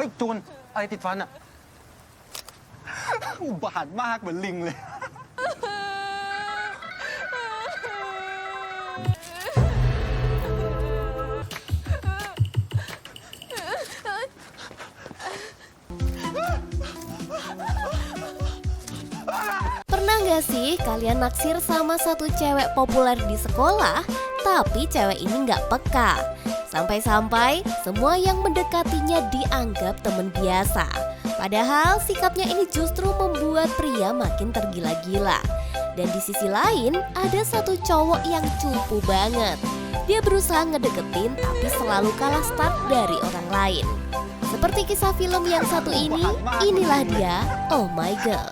ฮ้ยจูนอะไรติดฟันอ่ะอุบาทมากเหมือนลิงเลย Pernah gak sih kalian naksir sama satu cewek populer di sekolah, tapi cewek ini gak peka? Sampai-sampai semua yang mendekatinya dianggap teman biasa. Padahal sikapnya ini justru membuat pria makin tergila-gila. Dan di sisi lain ada satu cowok yang cupu banget. Dia berusaha ngedeketin tapi selalu kalah start dari orang lain. Seperti kisah film yang satu ini, inilah dia, Oh My Girl.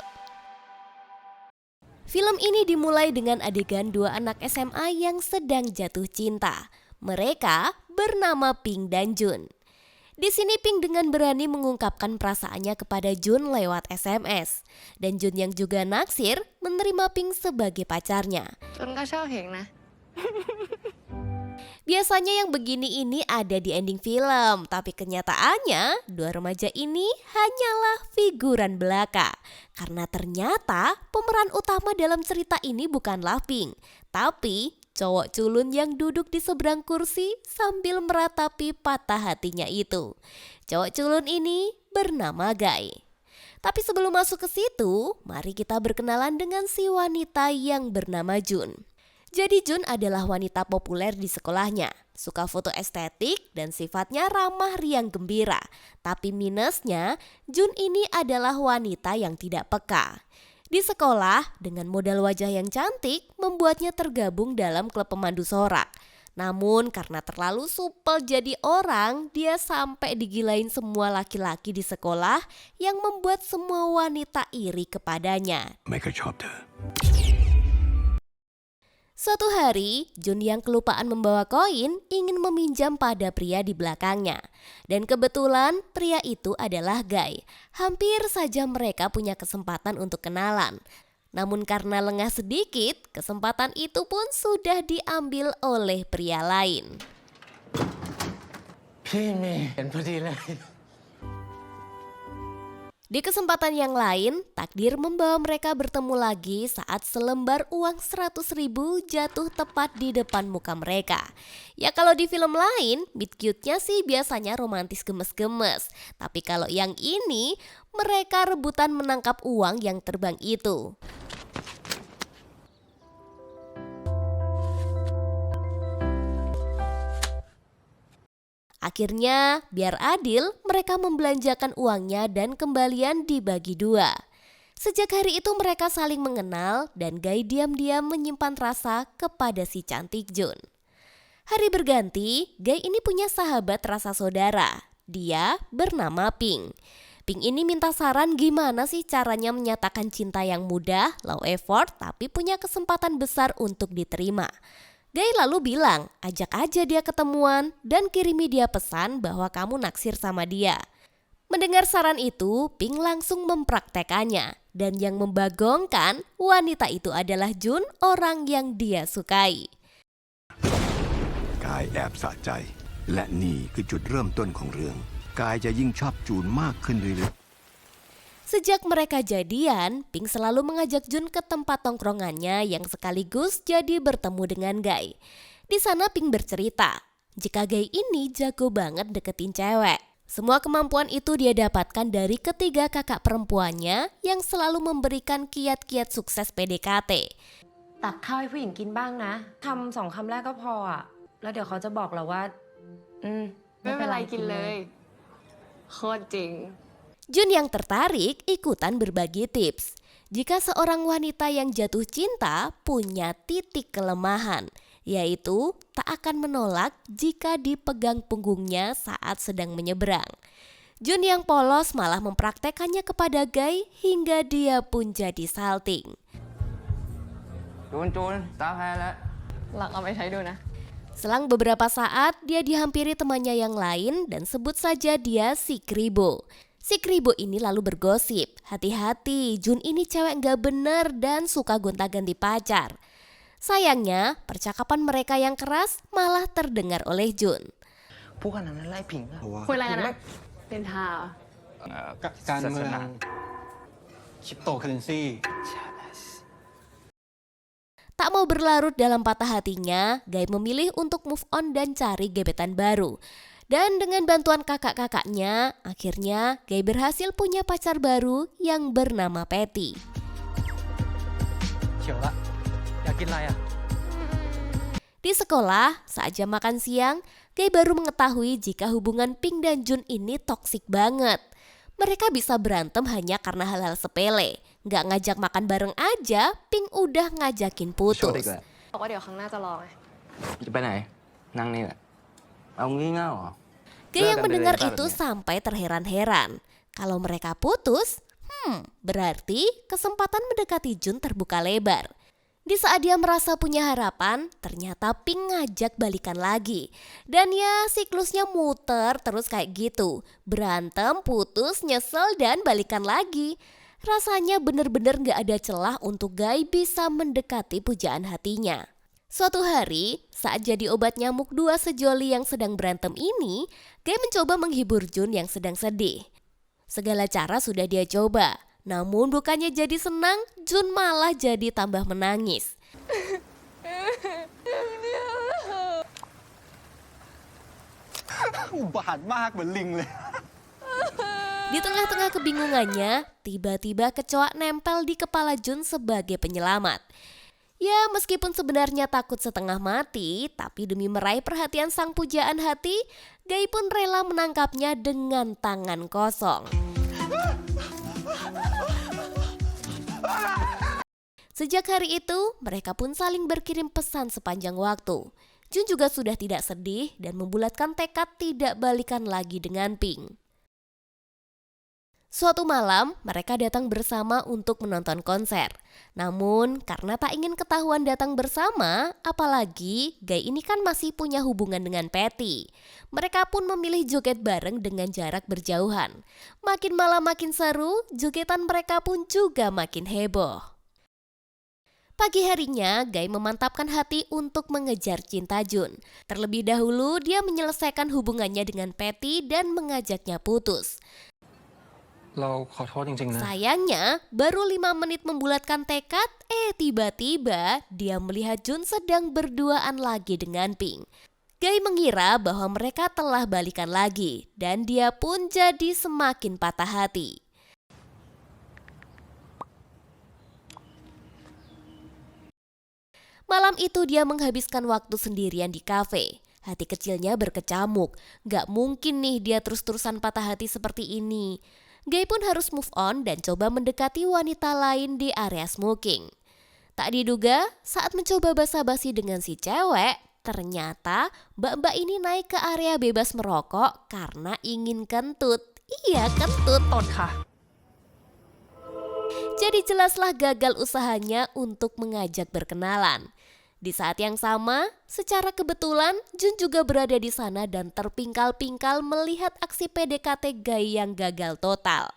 Film ini dimulai dengan adegan dua anak SMA yang sedang jatuh cinta. Mereka bernama Pink dan Jun. Di sini Pink dengan berani mengungkapkan perasaannya kepada Jun lewat SMS. Dan Jun yang juga naksir menerima Pink sebagai pacarnya. Junก็ชอบเห็นนะ Biasanya yang begini ini ada di ending film, tapi kenyataannya dua remaja ini hanyalah figuran belaka. Karena ternyata pemeran utama dalam cerita ini bukanlah Pink, tapi cowok culun yang duduk di seberang kursi sambil meratapi patah hatinya itu. Cowok culun ini bernama Guy. Tapi sebelum masuk ke situ, mari kita berkenalan dengan si wanita yang bernama Jun. Jadi Jun adalah wanita populer di sekolahnya, suka foto estetik dan sifatnya ramah riang gembira. Tapi minusnya, Jun ini adalah wanita yang tidak peka. Di sekolah, dengan modal wajah yang cantik, membuatnya tergabung dalam klub pemandu sorak. Namun karena terlalu supel jadi orang, dia sampai digilain semua laki-laki di sekolah yang membuat semua wanita iri kepadanya. Suatu hari, Jun yang kelupaan membawa koin ingin meminjam pada pria di belakangnya. Dan kebetulan pria itu adalah Guy. Hampir saja mereka punya kesempatan untuk kenalan. Namun karena lengah sedikit, kesempatan itu pun sudah diambil oleh pria lain. พี่เมย์เห็นพอดีเลย Di kesempatan yang lain, takdir membawa mereka bertemu lagi saat selembar uang 100.000 jatuh tepat di depan muka mereka. Ya kalau di film lain, meet cute-nya sih biasanya romantis gemes-gemes. Tapi kalau yang ini, mereka rebutan menangkap uang yang terbang itu. Akhirnya, biar adil, mereka membelanjakan uangnya dan kembalian dibagi dua. Sejak hari itu mereka saling mengenal dan Guy diam-diam menyimpan rasa kepada si cantik Jun. Hari berganti, Guy ini punya sahabat rasa saudara. Dia bernama Pink. Pink ini minta saran gimana sih caranya menyatakan cinta yang mudah, low effort, tapi punya kesempatan besar untuk diterima. Guy lalu bilang, ajak aja dia ketemuan dan kirimi dia pesan bahwa kamu naksir sama dia. Mendengar saran itu, Pink langsung mempraktekannya. Dan yang membagongkan, wanita itu adalah Jun, orang yang dia sukai. กายแอบสะใจและนี่คือจุดเริ่มต้นของเรื่องกายจะยิ่งชอบจูนมากขึ้นเรื่อย Sejak mereka jadian, Pink selalu mengajak Jun ke tempat tongkrongannya yang sekaligus jadi bertemu dengan Guy. Di sana Pink bercerita, jika Guy ini jago banget deketin cewek. Semua kemampuan itu dia dapatkan dari ketiga kakak perempuannya yang selalu memberikan kiat-kiat sukses PDKT. ตักข้าวให้ผู้หญิงกินบ้างนะคำ2 คำแรกก็พออ่ะแล้วเดี๋ยวเขาจะบอกเราว่าไม่เป็นไรกินเลยโคตรจริง Jun yang tertarik ikutan berbagi tips. Jika seorang wanita yang jatuh cinta punya titik kelemahan, yaitu tak akan menolak jika dipegang punggungnya saat sedang menyeberang. Jun yang polos malah mempraktekannya kepada Guy hingga dia pun jadi salting. จูนตาแพ้แล้ว หลังเอาไปใช้ดูนะ Selang beberapa saat, dia dihampiri temannya yang lain dan sebut saja dia si Kribo. Si Kribo ini lalu bergosip, hati-hati, Jun ini cewek gak bener dan suka gonta-ganti pacar. Sayangnya, percakapan mereka yang keras malah terdengar oleh Jun. พูดขนาดนั้นไล่ผิงอะ ๆเพราะว่า คุยอะไรกันนะเป็นทา การเมืองคริปโตเคอเรนซี Tak mau berlarut dalam patah hatinya, Guy memilih untuk move on dan cari gebetan baru. Dan dengan bantuan kakak-kakaknya, akhirnya Guy berhasil punya pacar baru yang bernama Patty. เขียวละอยากกินอะไรอ่ะ Di sekolah, saat jam makan siang, Guy baru mengetahui jika hubungan Pink dan Jun ini toksik banget. Mereka bisa berantem hanya karena hal-hal sepele. Nggak ngajak makan bareng aja, Pink udah ngajakin ชดอี putus. กแหละ บอกว่าเดี๋ยวครั้งหน้าจะลองไง จะไปไหน นั่งนี่แหละ เอางี้เง่าเหรอ Guy yang Beragam mendengar dari itu kabarnya. sampai terheran-heran. Kalau mereka putus, berarti kesempatan mendekati Jun terbuka lebar. Di saat dia merasa punya harapan, ternyata Pink ngajak balikan lagi. Dan ya siklusnya muter terus kayak gitu. Berantem, putus, nyesel, dan balikan lagi. Rasanya bener-bener gak ada celah untuk Guy bisa mendekati pujaan hatinya. Suatu hari, saat jadi obat nyamuk dua sejoli yang sedang berantem ini, Guy mencoba menghibur Jun yang sedang sedih. Segala cara sudah dia coba, namun bukannya jadi senang, Jun malah jadi tambah menangis. Ubahan มากเหมือนลิงเลย Di tengah-tengah kebingungannya, tiba-tiba kecoa nempel di kepala Jun sebagai penyelamat. Ya, meskipun sebenarnya takut setengah mati, tapi demi meraih perhatian sang pujaan hati, Guy pun rela menangkapnya dengan tangan kosong. Sejak hari itu, mereka pun saling berkirim pesan sepanjang waktu. Jun juga sudah tidak sedih dan membulatkan tekad tidak balikan lagi dengan Pink. Suatu malam, mereka datang bersama untuk menonton konser. Namun, karena tak ingin ketahuan datang bersama, apalagi Guy ini kan masih punya hubungan dengan Patty. Mereka pun memilih joget bareng dengan jarak berjauhan. Makin malam makin seru, jogetan mereka pun juga makin heboh. Pagi harinya, Guy memantapkan hati untuk mengejar cinta Jun. Terlebih dahulu, dia menyelesaikan hubungannya dengan Patty dan mengajaknya putus. เราขอโทษจริงๆนะ Sayangnya, baru 5 menit membulatkan tekad, tiba-tiba dia melihat Jun sedang berduaan lagi dengan Pink. Guy mengira bahwa mereka telah balikan lagi, dan dia pun jadi semakin patah hati. Malam itu dia menghabiskan waktu sendirian di kafe. Hati kecilnya berkecamuk, gak mungkin nih dia terus-terusan patah hati seperti ini. Guy pun harus move on dan coba mendekati wanita lain di area smoking. Tak diduga, saat mencoba basa-basi dengan si cewek, ternyata mbak-mbak ini naik ke area bebas merokok karena ingin kentut. Iya, kentut. อดค่ะ Jadi jelaslah gagal usahanya untuk mengajak berkenalan. Di saat yang sama, secara kebetulan Jun juga berada di sana dan terpingkal-pingkal melihat aksi PDKT Guy yang gagal total.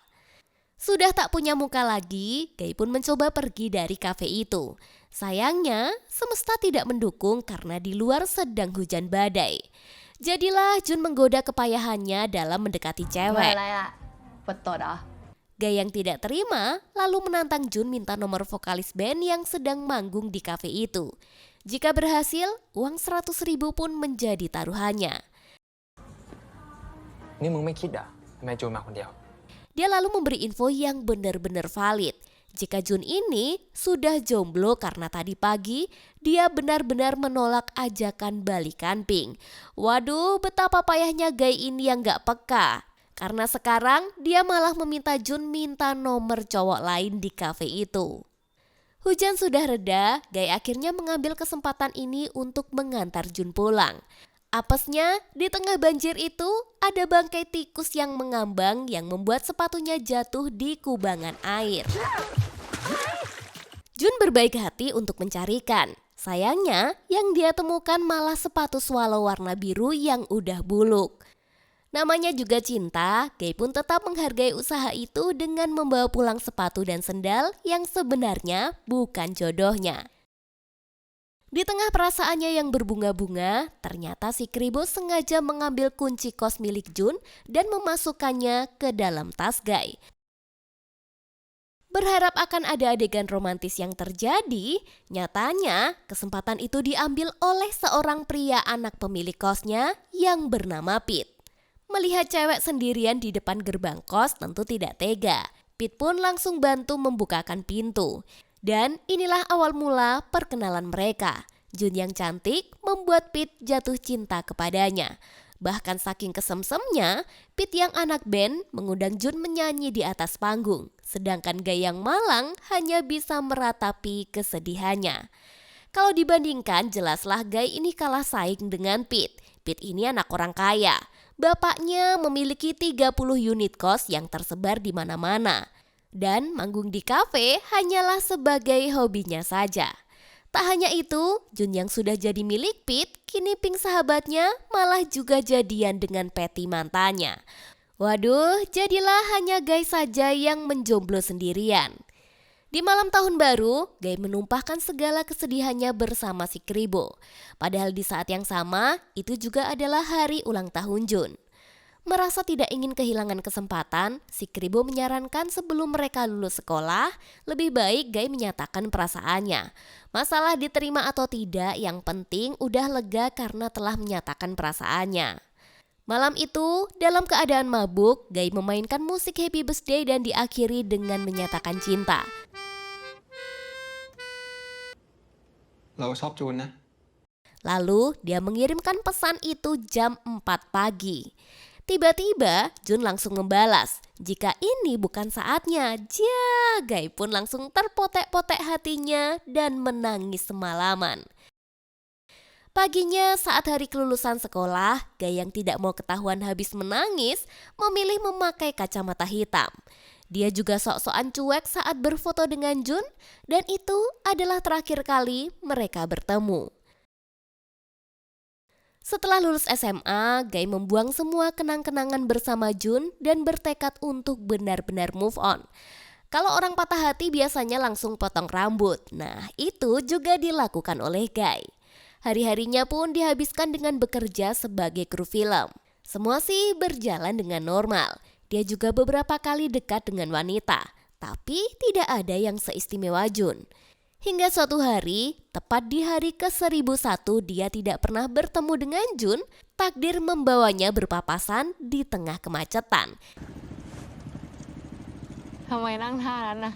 Sudah tak punya muka lagi, Guy pun mencoba pergi dari kafe itu. Sayangnya, semesta tidak mendukung karena di luar sedang hujan badai. Jadilah Jun menggoda kepayahannya dalam mendekati เบอร์ cewek. อะไรอ่ะปวดตดเหรอ Guy yang tidak terima lalu menantang Jun minta nomor vokalis band yang sedang manggung di kafe itu. Jika berhasil, uang 100.000 pun menjadi taruhannya. นี่มึงไม่คิดอ่ะทำไมจูนมาคนเดียว Dia lalu memberi info yang benar-benar valid. Jika Jun ini sudah jomblo karena tadi pagi dia benar-benar menolak ajakan balikan Pink. Waduh, betapa payahnya Guy ini yang gak peka. Karena sekarang dia malah meminta Jun minta nomor cowok lain di kafe itu. Hujan sudah reda, Guy akhirnya mengambil kesempatan ini untuk mengantar Jun pulang. Apesnya, di tengah banjir itu ada bangkai tikus yang mengambang yang membuat sepatunya jatuh di kubangan air. Jun berbaik hati untuk mencarikan. Sayangnya, yang dia temukan malah sepatu swallow warna biru yang udah buluk. Namanya juga cinta, Guy pun tetap menghargai usaha itu dengan membawa pulang sepatu dan sendal yang sebenarnya bukan jodohnya. Di tengah perasaannya yang berbunga-bunga, ternyata si Kribo sengaja mengambil kunci kos milik Jun dan memasukkannya ke dalam tas Guy. Berharap akan ada adegan romantis yang terjadi, nyatanya kesempatan itu diambil oleh seorang pria anak pemilik kosnya yang bernama Pete. Melihat cewek sendirian di depan gerbang kos tentu tidak tega. Pete pun langsung bantu membukakan pintu. Dan inilah awal mula perkenalan mereka. Jun yang cantik membuat Pete jatuh cinta kepadanya. Bahkan saking kesemsemnya, Pete yang anak band mengundang Jun menyanyi di atas panggung. Sedangkan Guy yang malang hanya bisa meratapi kesedihannya. Kalau dibandingkan, jelaslah Guy ini kalah saing dengan Pete. Pete ini anak orang kaya. Bapaknya memiliki 30 unit kos yang tersebar di mana-mana. Dan manggung di kafe hanyalah sebagai hobinya saja. Tak hanya itu, Jun yang sudah jadi milik Pete, kini Pink sahabatnya malah juga jadian dengan Patty mantannya. Waduh, jadilah hanya Guy saja yang menjomblo sendirian. Di malam tahun baru, Guy menumpahkan segala kesedihannya bersama si Kribo. Padahal di saat yang sama, itu juga adalah hari ulang tahun Jun. Merasa tidak ingin kehilangan kesempatan, si Kribo menyarankan sebelum mereka lulus sekolah, lebih baik Guy menyatakan perasaannya. Masalah diterima atau tidak, yang penting udah lega karena telah menyatakan perasaannya. Malam itu, dalam keadaan mabuk, Guy memainkan musik Happy Birthday dan diakhiri dengan menyatakan cinta. เราชอบจูนนะ Lalu dia mengirimkan pesan itu jam 4 pagi. Tiba-tiba Jun langsung membalas, jika ini bukan saatnya. Guy pun langsung terpotek-potek hatinya dan menangis semalaman. Paginya saat hari kelulusan sekolah, Guy yang tidak mau ketahuan habis menangis, memilih memakai kacamata hitam. Dia juga sok-sokan cuek saat berfoto dengan Jun, dan itu adalah terakhir kali mereka bertemu. Setelah lulus SMA, Guy membuang semua kenang-kenangan bersama Jun dan bertekad untuk benar-benar move on. Kalau orang patah hati biasanya langsung potong rambut. Nah, itu juga dilakukan oleh Guy. Hari-harinya pun dihabiskan dengan bekerja sebagai kru film. Semua sih berjalan dengan normal. Dia juga beberapa kali dekat dengan wanita, tapi tidak ada yang seistimewa Jun. Hingga suatu hari, tepat di hari ke-1001 dia tidak pernah bertemu dengan Jun, takdir membawanya berpapasan di tengah kemacetan. ทำไมนั่งท่านั้นน่ะ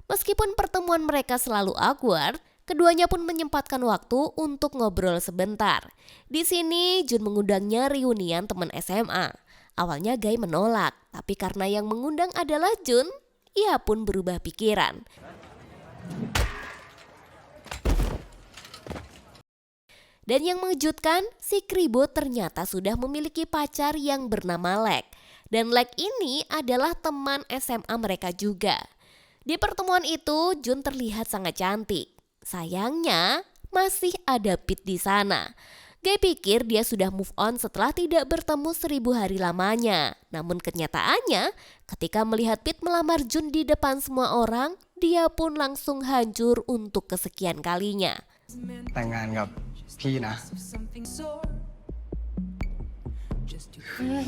Meskipun pertemuan mereka selalu awkward, keduanya pun menyempatkan waktu untuk ngobrol sebentar. Di sini Jun mengundangnya reunian teman SMA. Awalnya Guy menolak, tapi karena yang mengundang adalah Jun, ia pun berubah pikiran. Dan yang mengejutkan, si Kribo ternyata sudah memiliki pacar yang bernama Lek. Dan Lek ini adalah teman SMA mereka juga. Di pertemuan itu, Jun terlihat sangat cantik. Sayangnya, masih ada Pete di sana. Guy pikir dia sudah move on setelah tidak bertemu 1000 hari lamanya. Namun kenyataannya, ketika melihat Pete melamar Jun di depan semua orang, dia pun langsung hancur untuk kesekian kalinya. แต่งงานกับพี่นะ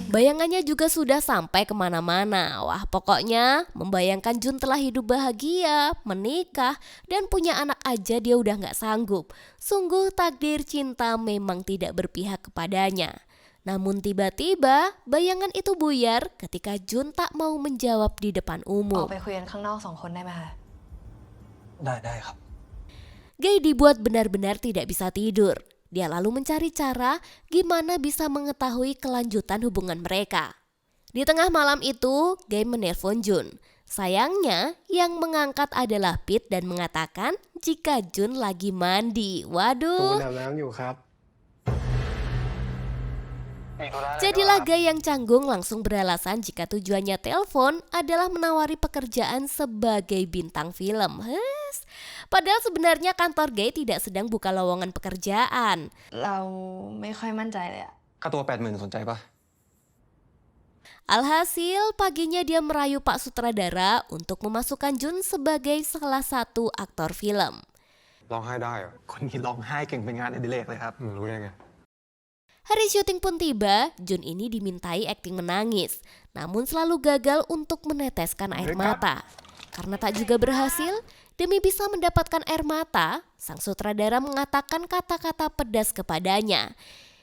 Bayangannya juga sudah sampai kemana-mana. Wah, pokoknya membayangkan Jun telah hidup bahagia, menikah, dan punya anak aja dia udah gak sanggup. Sungguh takdir cinta memang tidak berpihak kepadanya. Namun tiba-tiba bayangan itu buyar ketika Jun tak mau menjawab di depan อ umum. อกไปคุยกันข้างนอก2 คนได้ไหมคะ ได้ครับ Guy dibuat benar-benar tidak bisa tidur. Dia lalu mencari cara gimana bisa mengetahui kelanjutan hubungan mereka. Di tengah malam itu, Guy menelpon Jun. Sayangnya, yang mengangkat adalah Pete dan mengatakan jika Jun lagi mandi. ตูน Waduh, อาบน้ำอยู่ครับ jadilah Guy yang canggung langsung beralasan jika tujuannya telepon adalah menawari pekerjaan sebagai bintang film. Padahal sebenarnya kantor Guy tidak sedang buka lowongan pekerjaan. เราไม่ค่อยมั่นใจเลยอะ ค่าตัว 80,000 สนใจปะ Alhasil paginya dia merayu Pak Sutradara untuk memasukkan Jun sebagai salah satu aktor film. ร้องไห้ได้เหรอ คนนี้ร้องไห้เก่งเป็นงานอดิเรกเลยครับ รู้ได้ไง Hari syuting pun tiba, Jun ini dimintai akting menangis, namun selalu gagal untuk meneteskan air mata. Karena tak juga berhasil, demi bisa mendapatkan air mata, sang sutradara mengatakan kata-kata pedas kepadanya.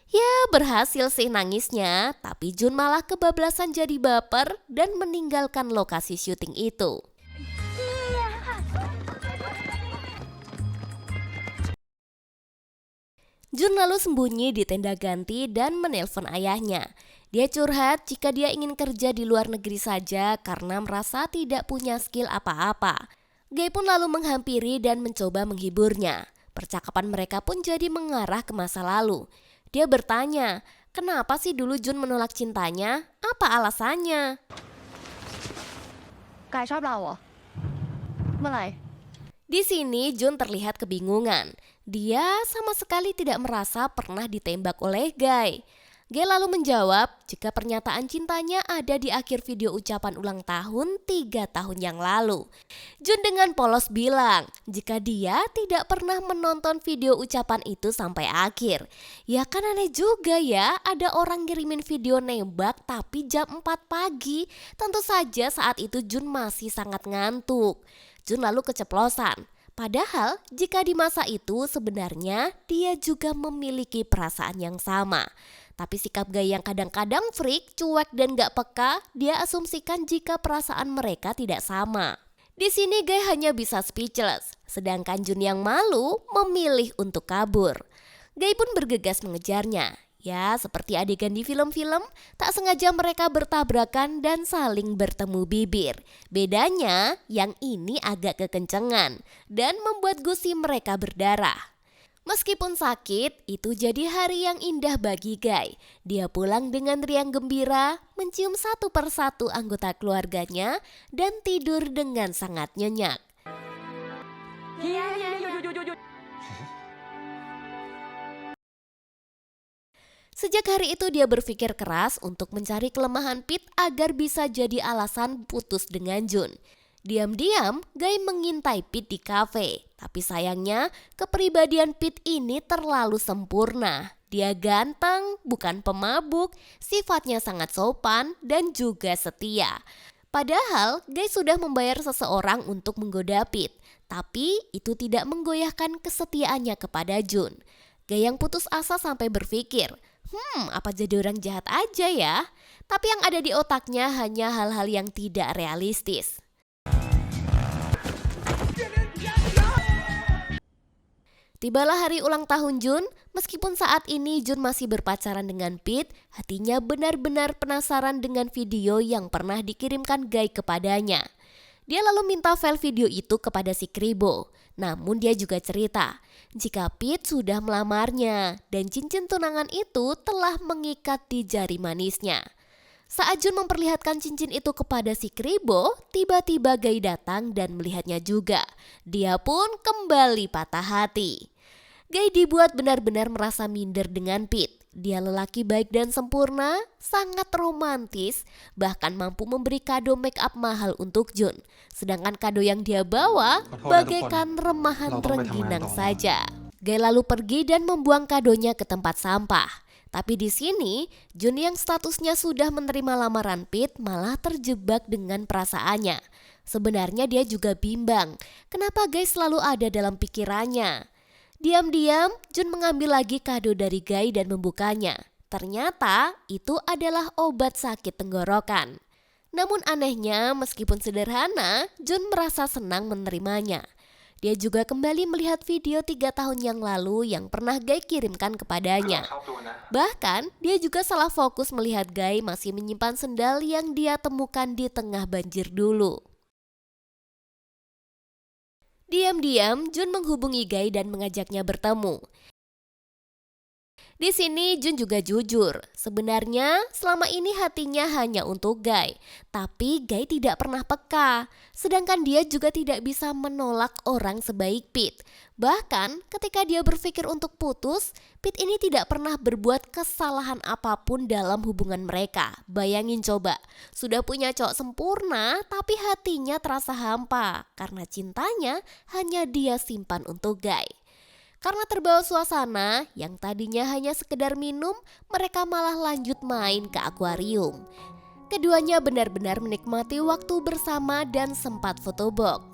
Ya berhasil sih nangisnya, tapi Jun malah kebablasan jadi baper dan meninggalkan lokasi syuting itu. Jun lalu sembunyi di tenda ganti dan menelpon ayahnya. Dia curhat jika dia ingin kerja di luar negeri saja karena merasa tidak punya skill apa-apa. Gai pun lalu menghampiri dan mencoba menghiburnya. Percakapan mereka pun jadi mengarah ke masa lalu. Dia bertanya, kenapa sih dulu Jun menolak cintanya? Apa alasannya? กายชอบเราเหรอ เมื่อไหร่ Di sini Jun terlihat kebingungan. Dia sama sekali tidak merasa pernah ditembak oleh Gai. Gai lalu menjawab jika pernyataan cintanya ada di akhir video ucapan ulang tahun 3 tahun yang lalu. Jun dengan polos bilang jika dia tidak pernah menonton video ucapan itu sampai akhir. Ya kan aneh juga ya, ada orang ngirimin video nembak tapi jam 4 pagi. Tentu saja saat itu Jun masih sangat ngantuk. Jun lalu keceplosan. Padahal jika di masa itu sebenarnya dia juga memiliki perasaan yang sama. Tapi sikap Gai yang kadang-kadang freak, cuek dan gak peka, dia asumsikan jika perasaan mereka tidak sama. Di sini Gai hanya bisa speechless, sedangkan Jun yang malu memilih untuk kabur. Gai pun bergegas mengejarnya. Ya, seperti adegan di film-film, tak sengaja mereka bertabrakan dan saling bertemu bibir. Bedanya, yang ini agak kekencengan dan membuat gusi mereka berdarah. Meskipun sakit, itu jadi hari yang indah bagi Gai. Dia pulang dengan riang gembira, mencium satu persatu anggota keluarganya, dan tidur dengan sangat nyenyak. Sejak hari itu dia berpikir keras untuk mencari kelemahan Pit agar bisa jadi alasan putus dengan Jun. Diam-diam, Gai mengintai Pit di kafe. Tapi sayangnya, kepribadian Pit ini terlalu sempurna. Dia ganteng, bukan pemabuk, sifatnya sangat sopan, dan juga setia. Padahal, Gai sudah membayar seseorang untuk menggoda Pit. Tapi itu tidak menggoyahkan kesetiaannya kepada Jun. Gai yang putus asa sampai berpikir, apa jadi orang jahat aja ya? Tapi yang ada di otaknya hanya hal-hal yang tidak realistis. Tibalah hari ulang tahun Jun, meskipun saat ini Jun masih berpacaran dengan Pit, hatinya benar-benar penasaran dengan video yang pernah dikirimkan Gai kepadanya. Dia lalu minta file video itu kepada si Kribo. Namun dia juga cerita jika Pit sudah melamarnya dan cincin tunangan itu telah mengikat di jari manisnya. Saat Jun memperlihatkan cincin itu kepada si Kribo, tiba-tiba Gai datang dan melihatnya juga. Dia pun kembali patah hati. Gai dibuat benar-benar merasa minder dengan Pit. Dia lelaki baik dan sempurna, sangat romantis, bahkan mampu memberi kado make up mahal untuk Jun. Sedangkan kado yang dia bawa bagaikan remahan rengginang saja. Gai lalu pergi dan membuang kadonya ke tempat sampah. Tapi di sini, Jun yang statusnya sudah menerima lamaran Pit malah terjebak dengan perasaannya. Sebenarnya dia juga bimbang, kenapa Gai selalu ada dalam pikirannya. Diam-diam, Jun mengambil lagi kado dari Gai dan membukanya. Ternyata itu adalah obat sakit tenggorokan. Namun anehnya, meskipun sederhana, Jun merasa senang menerimanya. Dia juga kembali melihat video 3 tahun yang lalu yang pernah Gai kirimkan kepadanya. Bahkan, dia juga salah fokus melihat Gai masih menyimpan sendal yang dia temukan di tengah banjir dulu. Diam-diam, Jun menghubungi Gai dan mengajaknya bertemu. Di sini Jun juga jujur, sebenarnya selama ini hatinya hanya untuk Gai, tapi Gai tidak pernah peka. Sedangkan dia juga tidak bisa menolak orang sebaik Pit. Bahkan ketika dia berpikir untuk putus, Pete ini tidak pernah berbuat kesalahan apapun dalam hubungan mereka. Bayangin coba, sudah punya cowok sempurna tapi hatinya terasa hampa karena cintanya hanya dia simpan untuk Guy. Karena terbawa suasana yang tadinya hanya sekedar minum, mereka malah lanjut main ke akuarium. Keduanya benar-benar menikmati waktu bersama dan sempat fotobox.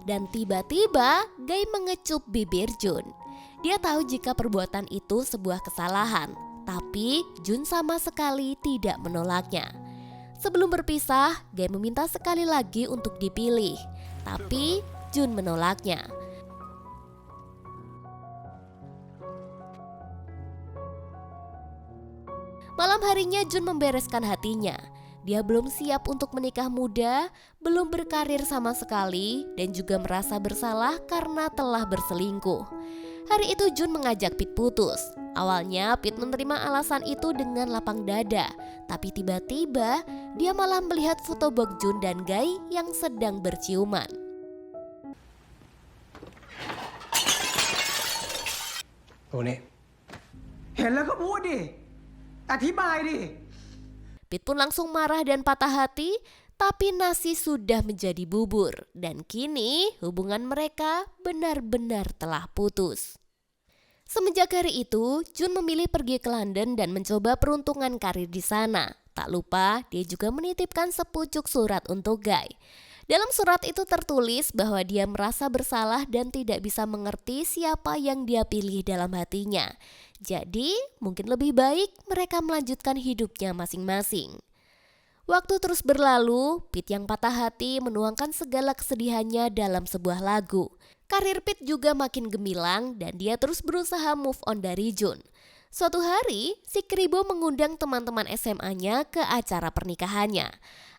Dan tiba-tiba Guy mengecup bibir Jun. Dia tahu jika perbuatan itu sebuah kesalahan, tapi Jun sama sekali tidak menolaknya. Sebelum berpisah, Guy meminta sekali lagi untuk dipilih, tapi Jun menolaknya. Malam harinya Jun membereskan hatinya. Dia belum siap untuk menikah muda, belum berkarir sama sekali, dan juga merasa bersalah karena telah berselingkuh. Hari itu Jun mengajak Pete putus. Awalnya Pete menerima alasan itu dengan lapang dada, tapi tiba-tiba dia malah melihat foto box Jun dan Guy yang sedang berciuman. Ini เห็นแล้วก็พูดดิ อธิบายดิ Pete pun langsung marah dan patah hati, tapi nasi sudah menjadi bubur. Dan kini hubungan mereka benar-benar telah putus. Semenjak hari itu, Jun memilih pergi ke London dan mencoba peruntungan karir di sana. Tak lupa, dia juga menitipkan sepucuk surat untuk Guy. Dalam surat itu tertulis bahwa dia merasa bersalah dan tidak bisa mengerti siapa yang dia pilih dalam hatinya. Jadi, mungkin lebih baik mereka melanjutkan hidupnya masing-masing. Waktu terus berlalu, Pete yang patah hati menuangkan segala kesedihannya dalam sebuah lagu. Karir Pete juga makin gemilang dan dia terus berusaha move on dari Jun. Suatu hari, si Kribo mengundang teman-teman SMA-nya ke acara pernikahannya.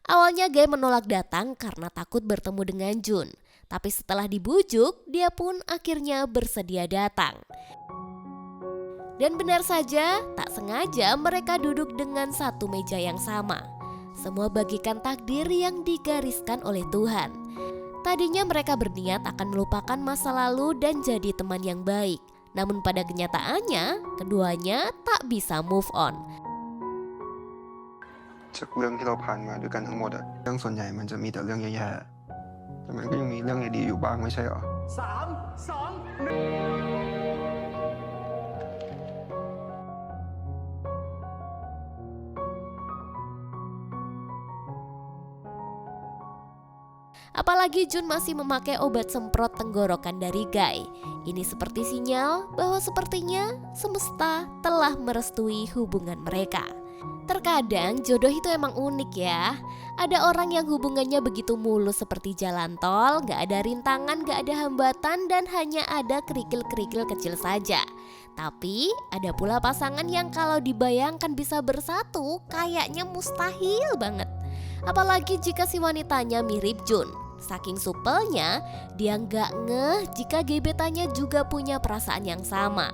Awalnya Guy menolak datang karena takut bertemu dengan Jun. Tapi setelah dibujuk, dia pun akhirnya bersedia datang. Dan benar saja, tak sengaja mereka duduk dengan satu meja yang sama. Semua bagikan takdir yang digariskan oleh Tuhan. Tadinya mereka berniat akan melupakan masa lalu dan jadi teman yang baik. Namun pada kenyataannya, keduanya tak bisa move on. จากเรื่องที่เราผ่านมาด้วยกันทั้งหมดอะเรื่องส่วนใหญ่มันจะมีแต่เรื่องแย่ๆแต่มันก็ยังมีเรื่องดีๆอยู่บ้างไม่ใช่หรอ Apalagi Jun masih memakai obat semprot tenggorokan dari Guy. Ini seperti sinyal bahwa sepertinya semesta telah merestui hubungan mereka. Terkadang jodoh itu emang unik ya. Ada orang yang hubungannya begitu mulus seperti jalan tol, gak ada rintangan, gak ada hambatan, dan hanya ada kerikil-kerikil kecil saja. Tapi ada pula pasangan yang kalau dibayangkan bisa bersatu kayaknya mustahil banget. Apalagi jika si wanitanya mirip Jun. Saking supelnya, dia nggak ngeh jika gebetannya juga punya perasaan yang sama.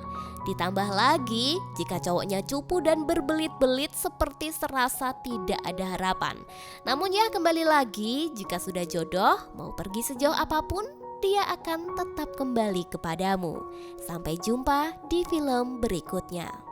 Ditambah lagi, jika cowoknya cupu dan berbelit-belit seperti serasa tidak ada harapan. Namun ya kembali lagi, jika sudah jodoh, mau pergi sejauh apapun, dia akan tetap kembali kepadamu. Sampai jumpa di film berikutnya.